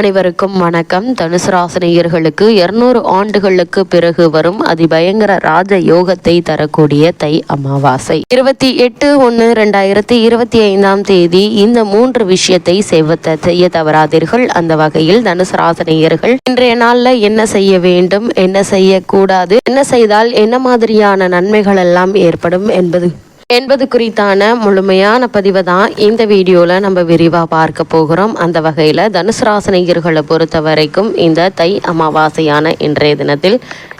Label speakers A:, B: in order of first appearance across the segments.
A: அனைவருக்கும் வணக்கம். தனுசு ராசினியர்களுக்கு 200 ஆண்டுகளுக்கு பிறகு வரும் அதிபயங்கர ராஜ யோகத்தை தரக்கூடிய தை அமாவாசை 28/1/2025 இந்த 3 விஷயத்தை செய்ய தவறாதீர்கள். அந்த வகையில் தனுசு ராசினியர்கள் இன்றைய நாள்ல என்ன செய்ய வேண்டும், என்ன செய்யக்கூடாது, என்ன செய்தால் என்ன மாதிரியான நன்மைகள் எல்லாம் ஏற்படும் என்பது குறித்தான முழுமையான பதிவை தான் இந்த வீடியோவில் நம்ம விரிவாக பார்க்க போகிறோம். அந்த வகையில் தனுசு ராசினியர்களை பொறுத்த வரைக்கும் இந்த தை அமாவாசையான இன்றைய தினத்தில்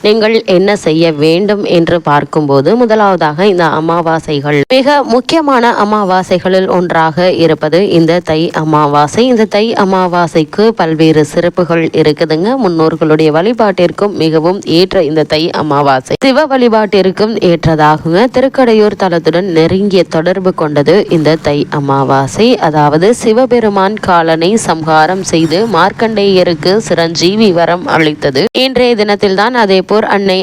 A: நீங்கள் என்ன செய்ய வேண்டும் என்று பார்க்கும்போது, முதலாவதாக இந்த அமாவாசைகள் மிக முக்கியமான அமாவாசைகளில் ஒன்றாக இருப்பது இந்த தை அமாவாசை. இந்த தை அமாவாசைக்கு பல்வேறு சிறப்புகள் இருக்குதுங்க. முன்னோர்களுடைய வழிபாட்டிற்கும் மிகவும் ஏற்ற இந்த தை அமாவாசை சிவ வழிபாட்டிற்கும் ஏற்றதாகுங்க. திருக்கடையூர் தலத்துடன் நெருங்கிய தொடர்பு கொண்டது இந்த தை அமாவாசை. அதாவது சிவபெருமான் காலனை சம்ஹாரம் செய்து மார்க்கண்டேயருக்கு சிரஞ்சீவி வரம் அளித்தது இன்றைய தினத்தில் தான். அதே போர் அன்னை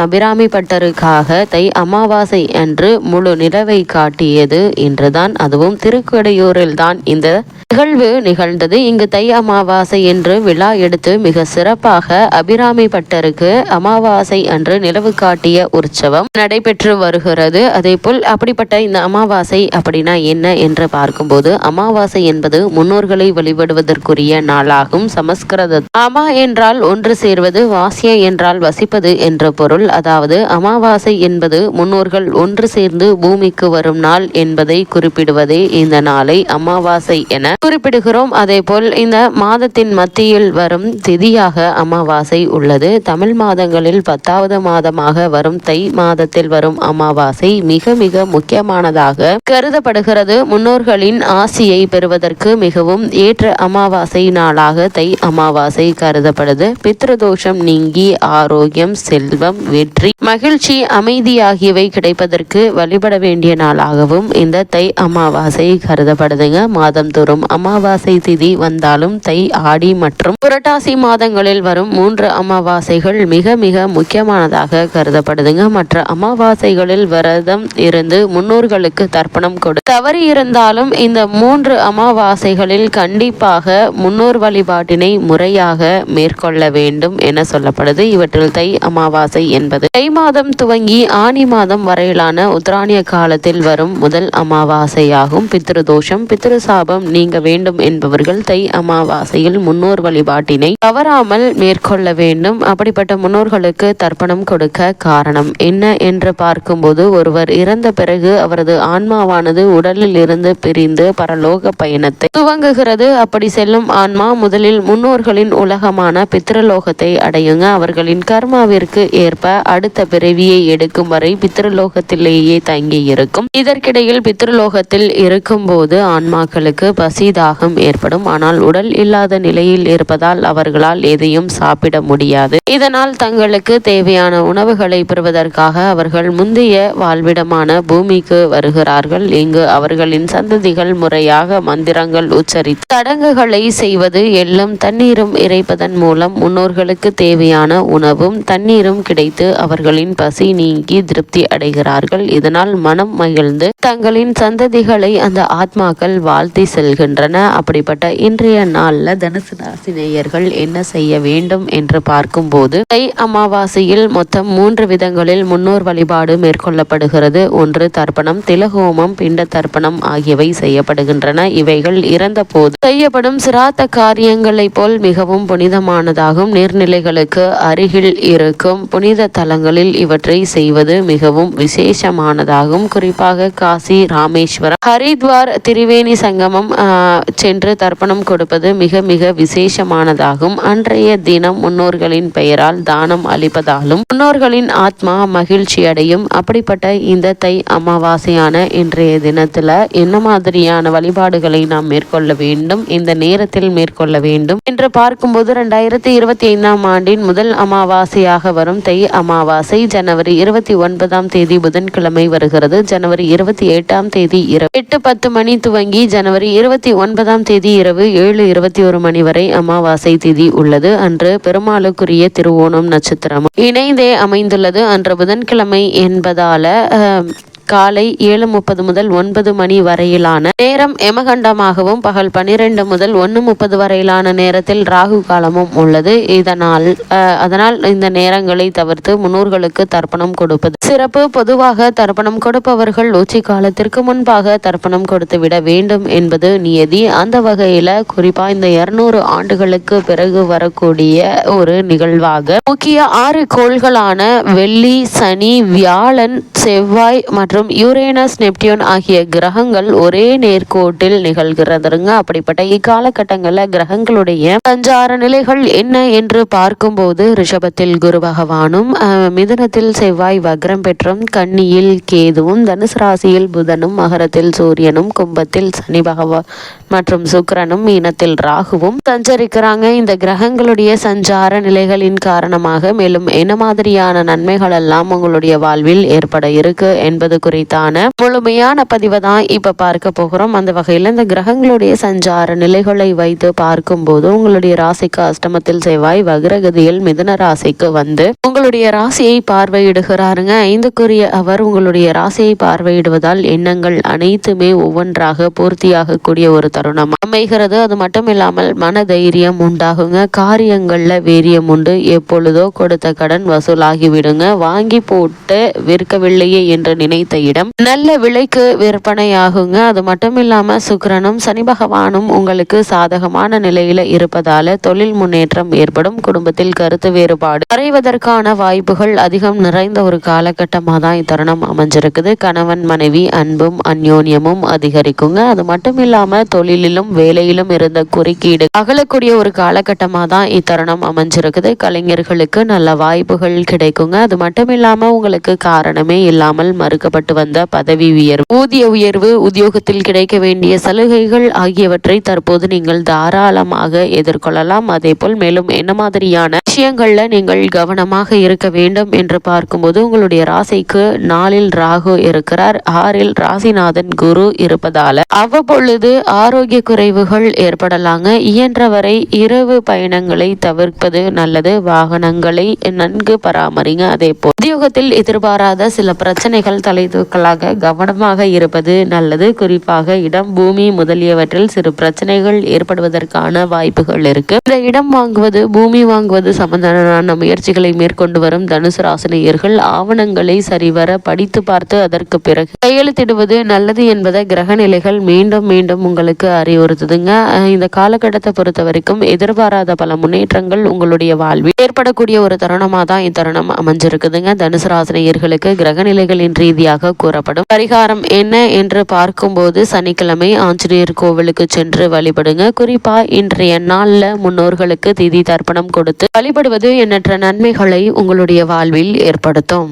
A: அபிராமி பட்டருக்காக தை அமாவாசை அன்று முழு நிலவை காட்டியது என்றுதான். அதுவும் திருக்கடையூரில் தான் இந்த நிகழ்வு நிகழ்ந்தது. இங்கு தை அமாவாசை என்று விழா எடுத்து மிக சிறப்பாக அபிராமி பட்டருக்கு அமாவாசை அன்று நிலவு காட்டிய உற்சவம் நடைபெற்று வருகிறது. அதே போல் அப்படிப்பட்ட இந்த அமாவாசை அப்படின்னா என்ன என்று பார்க்கும்போது, அமாவாசை என்பது முன்னோர்களை வழிபடுவதற்குரிய நாளாகும். சமஸ்கிருத அமா என்றால் ஒன்று சேர்வது, வாசிய என்றால் வசிப்பது என்ற பொருள். அதாவது அமாவாசை என்பது முன்னோர்கள் ஒன்று சேர்ந்து பூமிக்கு வரும் நாள் என்பதை குறிப்பிடுவதே இந்த நாளை அமாவாசை என குறிப்பிடுகிறோம். அதே போல் இந்த மாதத்தின் மத்தியில் வரும் திதியாக அமாவாசை உள்ளது. தமிழ் மாதங்களில் 10வது மாதமாக வரும் தை மாதத்தில் வரும் அமாவாசை மிக மிக முக்கியமானதாக கருதப்படுகிறது. முன்னோர்களின் ஆசியை பெறுவதற்கு மிகவும் ஏற்ற அமாவாசை நாளாக தை அமாவாசை கருதப்படுது. பித்ருதோஷம் நீங்கி ஆரோக்கியம், செல்வம், வெற்றி, மகிழ்ச்சி, அமைதி ஆகியவை கிடைப்பதற்கு வழிபட வேண்டிய நாளாகவும் இந்த தை அமாவாசை கருதப்படுதுங்க. மாதந்தோறும் அமாவாசை திதி வந்தாலும் தை, ஆடி மற்றும் புரட்டாசி மாதங்களில் வரும் 3 அமாவாசைகள் மிக மிக முக்கியமானதாக கருதப்படுதுங்க. மற்ற அமாவாசைகளில் விரதம் இருந்து முன்னோர்களுக்கு தர்ப்பணம் கொடு தவறி இருந்தாலும் இந்த 3 அமாவாசைகளில் கண்டிப்பாக முன்னோர் வழிபாட்டினை முறையாக மேற்கொள்ள வேண்டும் என சொல்லப்படுது. இவற்றில் தை அமாவாசை என்பது தை மாதம் துவங்கி ஆனி மாதம் வரையிலான உத்தராணிய காலத்தில் வரும் முதல் அமாவாசையாகும். பித்ருதோஷம், பித்ருசாபம் நீங்க வேண்டும் என்பவர்கள் தை அமாவாசையில் முன்னோர் வழிபாட்டினை தவறாமல் மேற்கொள்ள வேண்டும். அப்படிப்பட்ட முன்னோர்களுக்கு தர்ப்பணம் கொடுக்க காரணம் என்ன என்று பார்க்கும்போது, ஒருவர் இறந்த பிறகு அவரது ஆன்மாவானது உடலில் இருந்து பிரிந்து பரலோக பயணத்தை துவங்குகிறது. அப்படி செல்லும் ஆன்மா முதலில் முன்னோர்களின் உலகமான பித்ருலோகத்தை அடையுங்க. அவர்களின் கர்மாவிற்கு ஏற்ப அடுத்த பிறவியை எடுக்கும் வரை பித்ருலோகத்திலேயே தங்கி இருக்கும். இதற்கிடையில் பித்ருலோகத்தில் இருக்கும் போது ஆன்மாக்களுக்கு பசி, தாகம் ஏற்படும். ஆனால் உடல் இல்லாத நிலையில் இருப்பதால் அவர்களால் எதையும் சாப்பிட முடியாது. இதனால் தங்களுக்கு தேவையான உணவுகளை பெறுவதற்காக அவர்கள் முந்தைய வாழ்விடமான பூமிக்கு வருகிறார்கள். இங்கு அவர்களின் சந்ததிகள் முறையாக மந்திரங்கள் உச்சரித்து சடங்குகளை செய்வது, எள்ளும் தண்ணீரும் இறைப்பதன் மூலம் முன்னோர்களுக்கு தேவையான உணவும் தண்ணீரும் கிடைத்து அவர்களின் பசி நீங்கி திருப்தி அடைகிறார்கள். இதனால் மனம் மகிழ்ந்து தங்களின் சந்ததிகளை அந்த ஆத்மாக்கள் வாழ்த்தி செல்கின்றன. அப்படிப்பட்ட இன்றைய நாள்ல தனுசு ராசி நேயர்கள் என்ன செய்ய வேண்டும் என்று பார்க்கும்போது, தை அமாவாசையில் மொத்தம் 3 விதங்களில் முன்னோர் வழிபாடு மேற்கொள்ளப்படுகிறது. ஒன்று தர்ப்பணம், திலஹோமம், பிண்ட தர்ப்பணம் ஆகியவை செய்யப்படுகின்றன. இவைகள் இறந்த போது செய்யப்படும் சிராத்த காரியங்களை போல் மிகவும் புனிதமானதாகும். நீர்நிலைகளுக்கு அருகில் இருக்கும் புனித தலங்களில் இவற்றை செய்வது மிகவும் விசேஷமானதாகும். குறிப்பாக காசி, ராமேஸ்வரம், ஹரித்வார், திரிவேணி சங்கமம் சென்று தர்ப்பணம் கொடுப்பது மிக மிக விசேஷமானதாகும். அன்றைய தினம் முன்னோர்களின் பெயரால் தானம் அளிப்பதாலும் முன்னோர்களின் ஆத்மா மகிழ்ச்சி அடையும். அப்படிப்பட்ட இந்த தை அமாவாசையான இன்றைய தினத்துல என்ன மாதிரியான வழிபாடுகளை நாம் மேற்கொள்ள வேண்டும், இந்த நேரத்தில் மேற்கொள்ள வேண்டும் என்று பார்க்கும்போது, 2025ஆம் ஆண்டின் முதல் அமாவாசையாக வரும் தை அமாவாசை ஜனவரி 29ஆம் தேதி புதன்கிழமை வருகிறது. ஜனவரி 28ஆம் தேதி இரவு 8:10 மணி துவங்கி ஜனவரி 29ஆம் தேதி இரவு 7:21 மணி வரை அமாவாசை திதி உள்ளது. அன்று பெருமாளுக்குரிய திருவோணம் நட்சத்திரம் இணைந்தே அமைந்துள்ளது. அன்று புதன்கிழமை என்பதால காலை 7:30 முதல் 9 மணி வரையிலான நேரம் யமகண்டமாகவும் பகல் 12 முதல் 1:30 வரையிலான நேரத்தில் ராகு காலமும் உள்ளது. அதனால் இந்த நேரங்களை தவிர்த்து முன்னோர்களுக்கு தர்ப்பணம் கொடுப்பது சிறப்பு. பொதுவாக தர்ப்பணம் கொடுப்பவர்கள் உச்சி காலத்திற்கு முன்பாக தர்ப்பணம் கொடுத்து விட வேண்டும் என்பது நியதி. அந்த வகையில குறிப்பா இந்த 200 ஆண்டுகளுக்கு பிறகு வரக்கூடிய ஒரு நிகழ்வாக முக்கிய 6 கோள்களான வெள்ளி, சனி, வியாழன், செவ்வாய் மற்றும் யூரேனஸ், நெப்டியூன் ஆகிய கிரகங்கள் ஒரே நேர்கோட்டில் நிகழ்கிறதுங்க. அப்படிப்பட்ட இக்காலகட்டங்களில் கிரகங்களுடைய சஞ்சார நிலைகள் என்ன என்று பார்க்கும்போது ரிஷபத்தில் குரு பகவானும், மிதுனத்தில் செவ்வாய் வக்ரம் பெற்றும், கன்னியில் கேதுவும், தனுசு ராசியில் புதனும், மகரத்தில் சூரியனும், கும்பத்தில் சனி பகவான் மற்றும் சுக்கிரனும், மீனத்தில் ராகுவும் சஞ்சரிக்கிறாங்க. இந்த கிரகங்களுடைய சஞ்சார நிலைகளின் காரணமாக மேலும் என்ன மாதிரியான நன்மைகள் எல்லாம் உங்களுடைய வாழ்வில் ஏற்பட இருக்கு என்பது குறித்தான முழுமையான பதிவை தான் இப்ப பார்க்க போகிறோம். அந்த வகையில் இந்த கிரகங்களுடைய சஞ்சார நிலைகளை வைத்து பார்க்கும்போது உங்களுடைய ராசிக்கு அஷ்டமத்தில் செவ்வாய் வக்ரகதியில் மிதுன ராசிக்கு வந்து உங்களுடைய ராசியை பார்வையிடுகிறாருங்க. 5க்குரிய அவர் உங்களுடைய ராசியை பார்வையிடுவதால் எண்ணங்கள் அனைத்துமே ஒவ்வொன்றாக பூர்த்தியாக கூடிய ஒரு தருணம் அமைகிறது. அது மட்டும் இல்லாமல் மன தைரியம் உண்டாகுங்க. காரியங்கள்ல வீரியம் உண்டு. எப்பொழுதோ கொடுத்த கடன் வசூலாகிவிடுங்க. வாங்கி போட்டு விற்கவில்லையே என்று நினைத்த இடம் நல்ல விலைக்கு விற்பனையாகுங்க. அது மட்டும் இல்லாம சுக்கிரனும் சனி பகவானும் உங்களுக்கு சாதகமான நிலையில இருப்பதால தொழில் முன்னேற்றம் ஏற்படும். குடும்பத்தில் கருத்து வேறுபாடு மறைவதற்கான வாய்ப்புகள் அதிகம் நிறைந்த ஒரு காலகட்டமாக தான் இத்தருணம் அமைஞ்சிருக்குது. கணவன் மனைவி அன்பும் அந்யோன்யமும் அதிகரிக்குங்க. அது மட்டும் இல்லாம தொழிலிலும் வேலையிலும் இருந்த குறுக்கீடு அகலக்கூடிய ஒரு காலகட்டமாக தான் இத்தருணம் அமைஞ்சிருக்குது. கலைஞர்களுக்கு நல்ல வாய்ப்புகள் கிடைக்குங்க. அது மட்டும் இல்லாம உங்களுக்கு காரணமே இல்லாமல் மறுக்கப்பட்டு வந்த பதவி உயர்வு, ஊதிய உயர்வு, உத்தியோகத்தில் கிடைக்க வேண்டிய சலுகைகள் ஆகியவற்றை தற்போது நீங்கள் தாராளமாக எதிர்கொள்ளலாம். அதே போல் மேலும் என்ன மாதிரியான விஷயங்கள்ல நீங்கள் கவனமாக இருக்க வேண்டும் என்று பார்க்கும்போது உங்களுடைய ராசிக்கு 4ல் ராகு இருக்கிறார். 6ல் ராசிநாதன் குரு இருப்பதால அவ்வப்பொழுது ஆரோக்கிய குறைவுகள் ஏற்படலாங்க. இயன்றவரை இரவு பயணங்களை தவிர்ப்பது நல்லது. வாகனங்களை நன்கு பராமரிங்க. அதே போல் உத்தியோகத்தில் எதிர்பாராத சில பிரச்சனைகள் தலைதூக்கலாக கவனமாக இருப்பது நல்லது. குறிப்பாக இடம், பூமி முதலியவற்றில் சிறு பிரச்சனைகள் ஏற்படுவதற்கான வாய்ப்புகள் இருக்கு. இந்த இடம் வாங்குவது, பூமி வாங்குவது சம்பந்தமான முயற்சிகளை மேற்கொண்டு வரும் தனுசு ராசினியர்கள் ஆவணங்களை சரிவர படித்து பார்த்து அதற்கு பிறகு கையெழுத்திடுவது நல்லது என்பதை கிரக நிலைகள் மீண்டும் மீண்டும் உங்களுக்கு அறிவுறுத்துதுங்க. இந்த காலகட்டத்தை பொறுத்த வரைக்கும் எதிர்பாராத பல முன்னேற்றங்கள் உங்களுடைய வாழ்வில் ஏற்படக்கூடிய ஒரு தருணமாக தான் இத்தருணம் அமைஞ்சிருக்குதுங்க. தனுசு ராசினியர்களுக்கு கிரக நிலைகளின் ரீதியாக கூறப்படும் பரிகாரம் என்ன என்று பார்க்கும்போது சனிக்கிழமை ஆஞ்சநேயர் கோவிலுக்கு சென்று வழிபடுங்க. குறிப்பா இன்றைய நாள்ல முன்னோர்களுக்கு திதி தர்ப்பணம் கொடுத்து வழிபடுவது எண்ணற்ற நன்மைகளை உங்களுடைய வாழ்வில் ஏற்படுத்தும்.